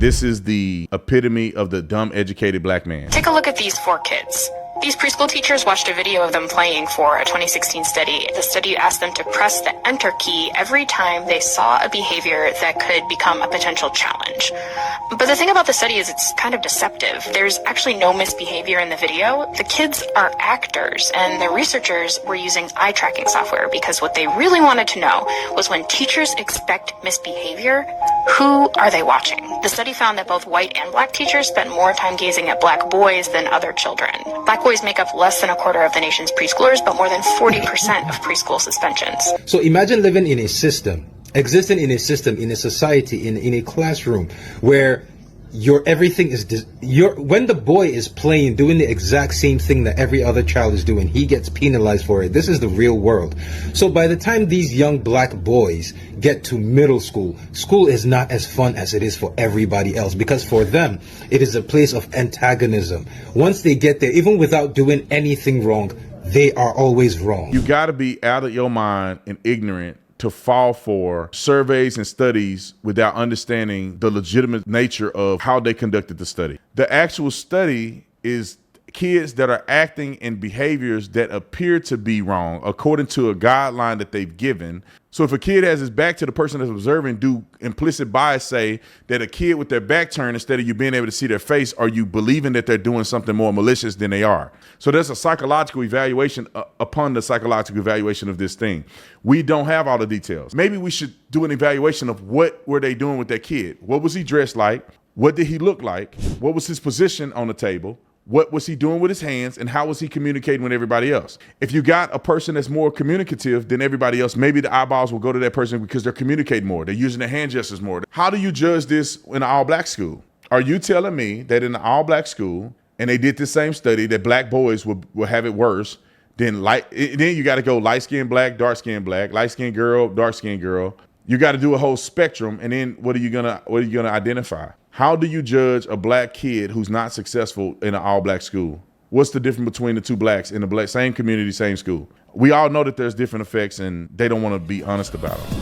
This is the epitome of the dumb, educated black man. Take a look at these 4 kids. These preschool teachers watched a video of them playing for a 2016 study. The study asked them to press the enter key every time they saw a behavior that could become a potential challenge. But the thing about the study is it's kind of deceptive. There's actually no misbehavior in the video. The kids are actors, and the researchers were using eye tracking software because what they really wanted to know was when teachers expect misbehavior, who are they watching? The study found that both white and black teachers spent more time gazing at black boys than other children. Black boys make up less than a quarter of the nation's preschoolers, but more than 40% of preschool suspensions. So imagine living in a system, existing in a system, in a society, in a classroom where your everything is when the boy is playing, doing the exact same thing that every other child is doing, he gets penalized for it. This is the real world. So by the time these young black boys get to middle school, school is not as fun as it is for everybody else, because for them it is a place of antagonism. Once they get there, even without doing anything wrong, they are always wrong. You got to be out of your mind and ignorant to fall for surveys and studies without understanding the legitimate nature of how they conducted the study. The actual study is kids that are acting in behaviors that appear to be wrong according to a guideline that they've given. So if a kid has his back to the person that's observing, do implicit bias say that a kid with their back turned, instead of you being able to see their face, are you believing that they're doing something more malicious than they are? So there's a psychological evaluation upon the psychological evaluation of this thing. We don't have all the details. Maybe we should do an evaluation of what were they doing with that kid? What was he dressed like? What did he look like? What was his position on the table? What was he doing with his hands, and how was he communicating with everybody else? If you got a person that's more communicative than everybody else, maybe the eyeballs will go to that person because they're communicating more. They're using their hand gestures more. How do you judge this in an all-black school? Are you telling me that in an all-black school, and they did this same study, that black boys will have it worse than then you got to go light-skinned black, dark-skinned black, light-skinned girl, dark-skinned girl. You got to do a whole spectrum, and then what are you gonna identify? How do you judge a black kid who's not successful in an all-black school? What's the difference between the two blacks in the same community, same school? We all know that there's different effects, and they don't want to be honest about them.